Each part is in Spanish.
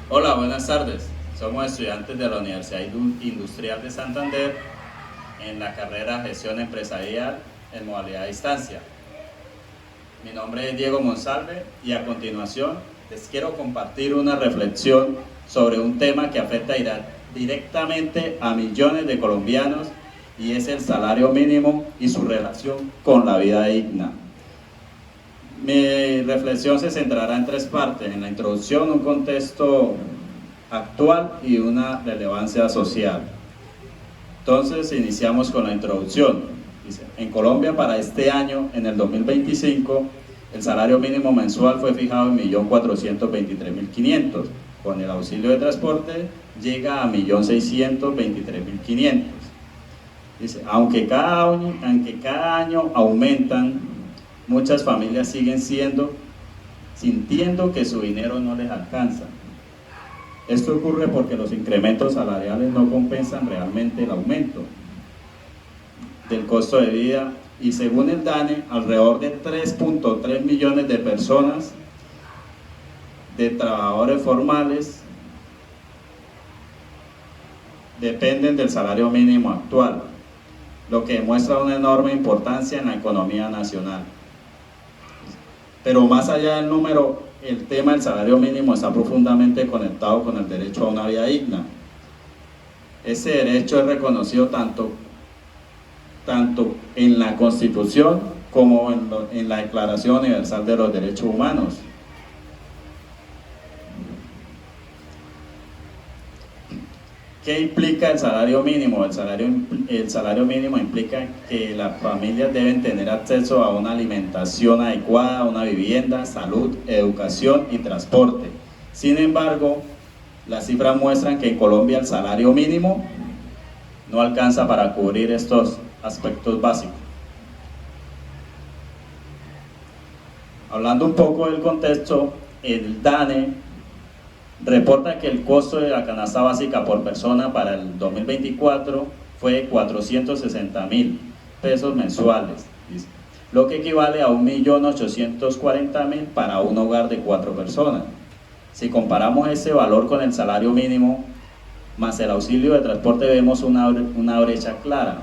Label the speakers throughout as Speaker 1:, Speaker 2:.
Speaker 1: Hola, buenas tardes. Somos estudiantes de la Universidad Industrial de Santander en la carrera Gestión Empresarial en modalidad a distancia. Mi nombre es Diego Monsalve y a continuación les quiero compartir una reflexión sobre un tema que afecta directamente a millones de colombianos y es el salario mínimo y su relación con la vida digna. Mi reflexión se centrará en tres partes: en la introducción, un contexto actual y una relevancia social. Entonces iniciamos con la introducción. Dice, en Colombia para este año, en el 2025, el salario mínimo mensual fue fijado en 1.423.500. Con el auxilio de transporte llega a 1.623.500. Dice, aunque cada año aumentan, muchas familias siguen sintiendo que su dinero no les alcanza. Esto ocurre porque los incrementos salariales no compensan realmente el aumento del costo de vida y según el DANE, alrededor de 3.3 millones de personas, de trabajadores formales, dependen del salario mínimo actual, lo que demuestra una enorme importancia en la economía nacional. Pero más allá del número, el tema del salario mínimo está profundamente conectado con el derecho a una vida digna. Ese derecho es reconocido tanto en la Constitución como en la Declaración Universal de los Derechos Humanos. ¿Qué implica el salario mínimo? El salario mínimo implica que las familias deben tener acceso a una alimentación adecuada, una vivienda, salud, educación y transporte. Sin embargo, las cifras muestran que en Colombia el salario mínimo no alcanza para cubrir estos aspectos básicos. Hablando un poco del contexto, el DANE reporta que el costo de la canasta básica por persona para el 2024 fue de 460.000 pesos mensuales, lo que equivale a 1.840.000 para un hogar de 4 personas. Si comparamos ese valor con el salario mínimo más el auxilio de transporte, vemos una brecha clara.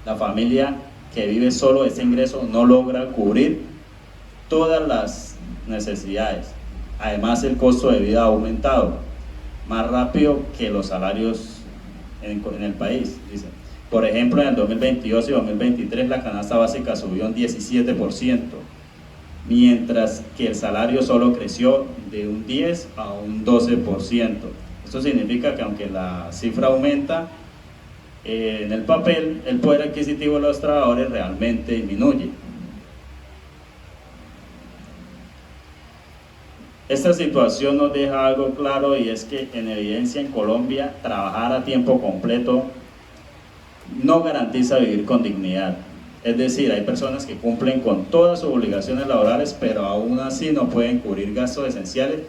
Speaker 1: La familia que vive solo ese ingreso no logra cubrir todas las necesidades. Además, el costo de vida ha aumentado más rápido que los salarios en el país. Dice, por ejemplo, en el 2022 y 2023 la canasta básica subió un 17%, mientras que el salario solo creció de un 10 a un 12%. Esto significa que aunque la cifra aumenta, en el papel el poder adquisitivo de los trabajadores realmente disminuye. Esta situación nos deja algo claro y es que en evidencia en Colombia trabajar a tiempo completo no garantiza vivir con dignidad. Es decir, hay personas que cumplen con todas sus obligaciones laborales pero aún así no pueden cubrir gastos esenciales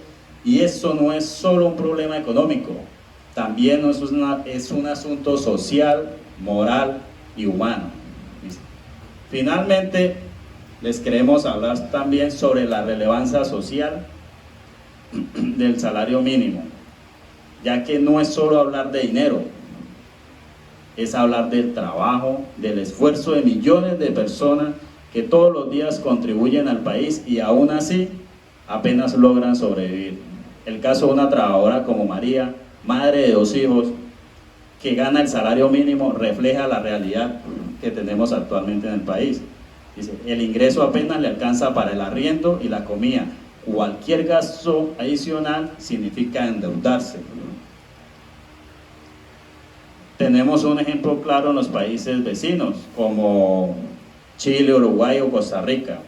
Speaker 1: y eso no es solo un problema económico, también es un asunto social, moral y humano. Finalmente, les queremos hablar también sobre la relevancia social del salario mínimo, ya que no es solo hablar de dinero, es hablar del trabajo, del esfuerzo de millones de personas que todos los días contribuyen al país y aún así apenas logran sobrevivir. El caso de una trabajadora como María, madre de 2 hijos, que gana el salario mínimo, refleja la realidad que tenemos actualmente en el país. Dice, el ingreso apenas le alcanza para el arriendo y la comida. Cualquier gasto adicional significa endeudarse. Tenemos un ejemplo claro en los países vecinos, como Chile, Uruguay o Costa Rica.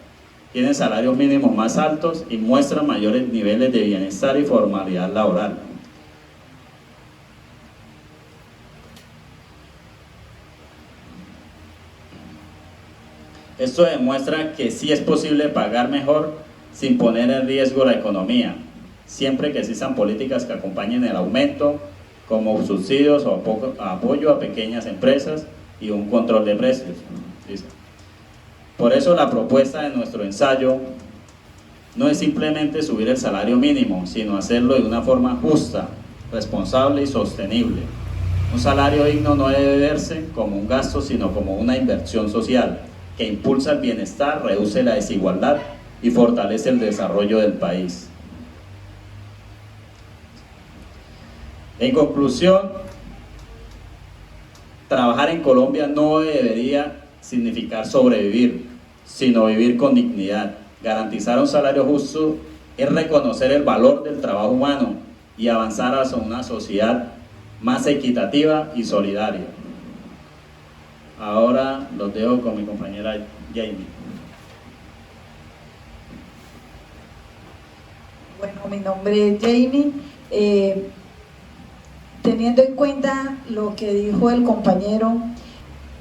Speaker 1: Tienen salarios mínimos más altos y muestran mayores niveles de bienestar y formalidad laboral. Esto demuestra que sí es posible pagar mejor sin poner en riesgo la economía, siempre que existan políticas que acompañen el aumento, como subsidios o apoyo a pequeñas empresas y un control de precios. Por eso la propuesta de nuestro ensayo no es simplemente subir el salario mínimo, sino hacerlo de una forma justa, responsable y sostenible. Un salario digno no debe verse como un gasto, sino como una inversión social que impulsa el bienestar, reduce la desigualdad y fortalece el desarrollo del país. En conclusión, trabajar en Colombia no debería significar sobrevivir, sino vivir con dignidad. Garantizar un salario justo es reconocer el valor del trabajo humano y avanzar hacia una sociedad más equitativa y solidaria. Ahora los dejo con mi compañera Jamie.
Speaker 2: Bueno, mi nombre es Jamie. Teniendo en cuenta lo que dijo el compañero,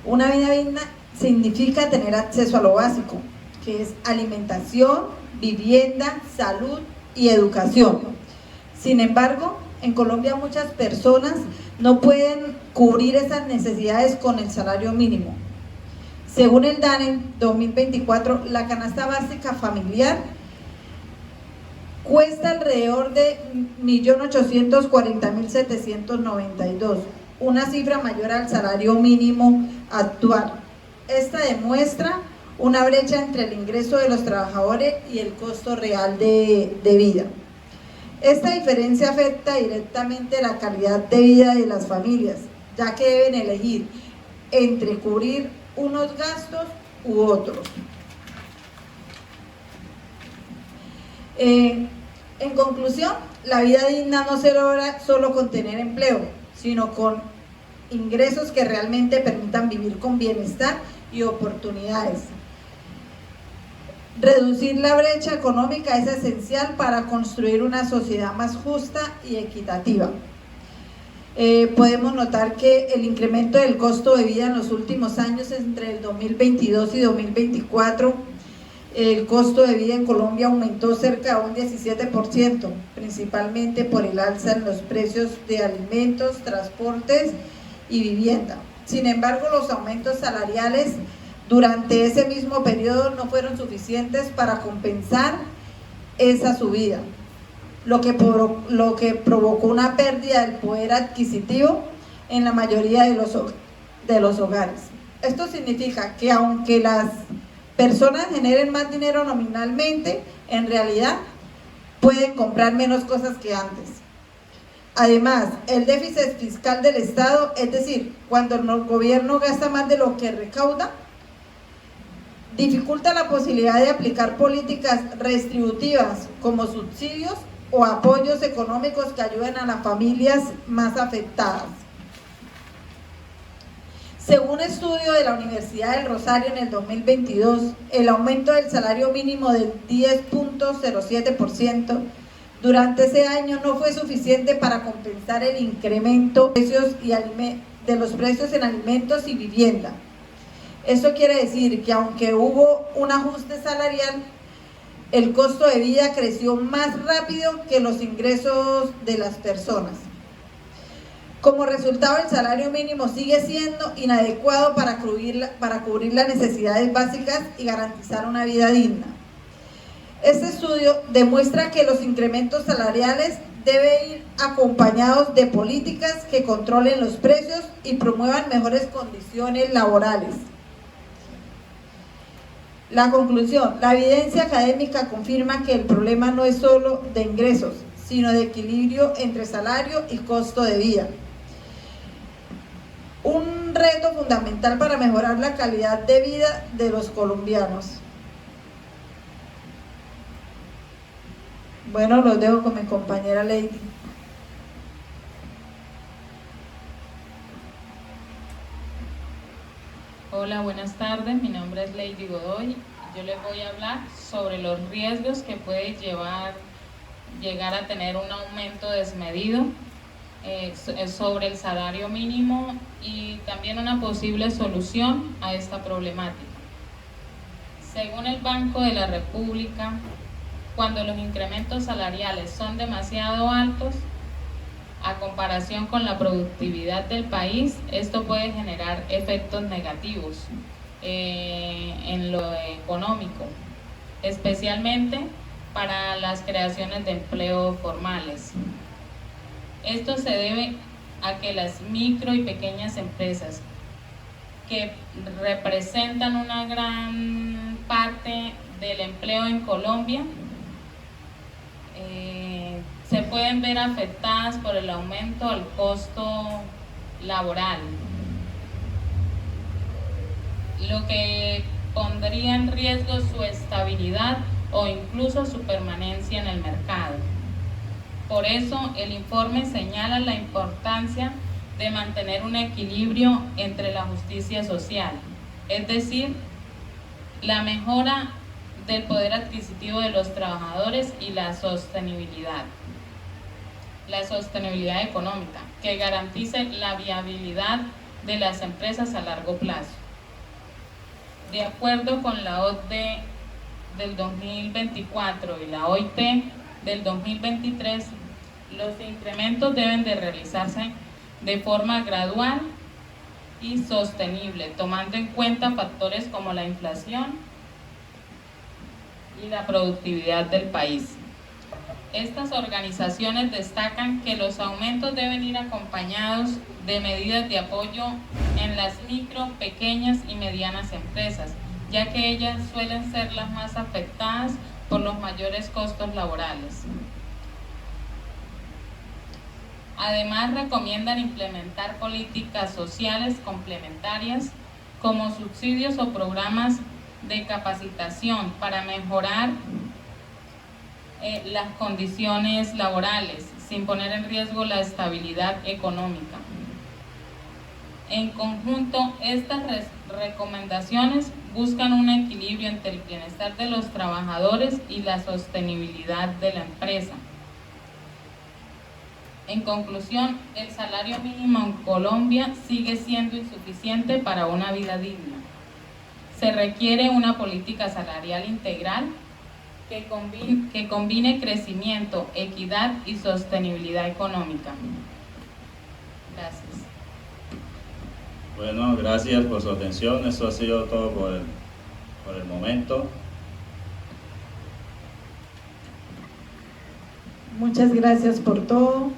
Speaker 2: una vida digna significa tener acceso a lo básico, que es alimentación, vivienda, salud y educación. Sin embargo, en Colombia muchas personas no pueden cubrir esas necesidades con el salario mínimo. Según el DANE 2024, la canasta básica familiar cuesta alrededor de 1.840.792, una cifra mayor al salario mínimo actual. Esta demuestra una brecha entre el ingreso de los trabajadores y el costo real de vida. Esta diferencia afecta directamente la calidad de vida de las familias, ya que deben elegir entre cubrir unos gastos u otros. En conclusión, la vida digna no se logra solo con tener empleo, sino con ingresos que realmente permitan vivir con bienestar y oportunidades. Reducir la brecha económica es esencial para construir una sociedad más justa y equitativa. Podemos notar que el incremento del costo de vida en los últimos años, entre el 2022 y 2024, el costo de vida en Colombia aumentó cerca de un 17%, principalmente por el alza en los precios de alimentos, transportes y vivienda. Sin embargo, los aumentos salariales durante ese mismo periodo no fueron suficientes para compensar esa subida, lo que provocó una pérdida del poder adquisitivo en la mayoría de los hogares. Esto significa que aunque las personas generen más dinero nominalmente, en realidad pueden comprar menos cosas que antes. Además, el déficit fiscal del Estado, es decir, cuando el gobierno gasta más de lo que recauda, dificulta la posibilidad de aplicar políticas restributivas como subsidios o apoyos económicos que ayuden a las familias más afectadas. Según un estudio de la Universidad del Rosario en el 2022, el aumento del salario mínimo del 10.07% durante ese año no fue suficiente para compensar el incremento de los precios en alimentos y vivienda. Esto quiere decir que aunque hubo un ajuste salarial, el costo de vida creció más rápido que los ingresos de las personas. Como resultado, el salario mínimo sigue siendo inadecuado para cubrir las necesidades básicas y garantizar una vida digna. Este estudio demuestra que los incrementos salariales deben ir acompañados de políticas que controlen los precios y promuevan mejores condiciones laborales. La conclusión: la evidencia académica confirma que el problema no es solo de ingresos, sino de equilibrio entre salario y costo de vida. Un reto fundamental para mejorar la calidad de vida de los colombianos. Bueno, los dejo con mi compañera Lady.
Speaker 3: Hola, buenas tardes, mi nombre es Lady Godoy. Yo les voy a hablar sobre los riesgos que puede llegar a tener un aumento desmedido sobre el salario mínimo y también una posible solución a esta problemática. Según el Banco de la República, cuando los incrementos salariales son demasiado altos, a comparación con la productividad del país, esto puede generar efectos negativos en lo económico, especialmente para las creaciones de empleo formales. Esto se debe a que las micro y pequeñas empresas, que representan una gran parte del empleo en Colombia, se pueden ver afectadas por el aumento del costo laboral, lo que pondría en riesgo su estabilidad o incluso su permanencia en el mercado. Por eso, el informe señala la importancia de mantener un equilibrio entre la justicia social, es decir, la mejora del poder adquisitivo de los trabajadores y la sostenibilidad económica, que garantice la viabilidad de las empresas a largo plazo. De acuerdo con la OCDE del 2024 y la OIT del 2023, los incrementos deben de realizarse de forma gradual y sostenible, tomando en cuenta factores como la inflación y la productividad del país. Estas organizaciones destacan que los aumentos deben ir acompañados de medidas de apoyo en las micro, pequeñas y medianas empresas, ya que ellas suelen ser las más afectadas por los mayores costos laborales. Además, recomiendan implementar políticas sociales complementarias como subsidios o programas de capacitación para mejorar las condiciones laborales sin poner en riesgo la estabilidad económica. En conjunto, estas recomendaciones buscan un equilibrio entre el bienestar de los trabajadores y la sostenibilidad de la empresa. En conclusión, el salario mínimo en Colombia sigue siendo insuficiente para una vida digna. Se requiere una política salarial integral que combine crecimiento, equidad y sostenibilidad económica. Gracias.
Speaker 1: Bueno, gracias por su atención. Eso ha sido todo por el momento.
Speaker 2: Muchas gracias por todo.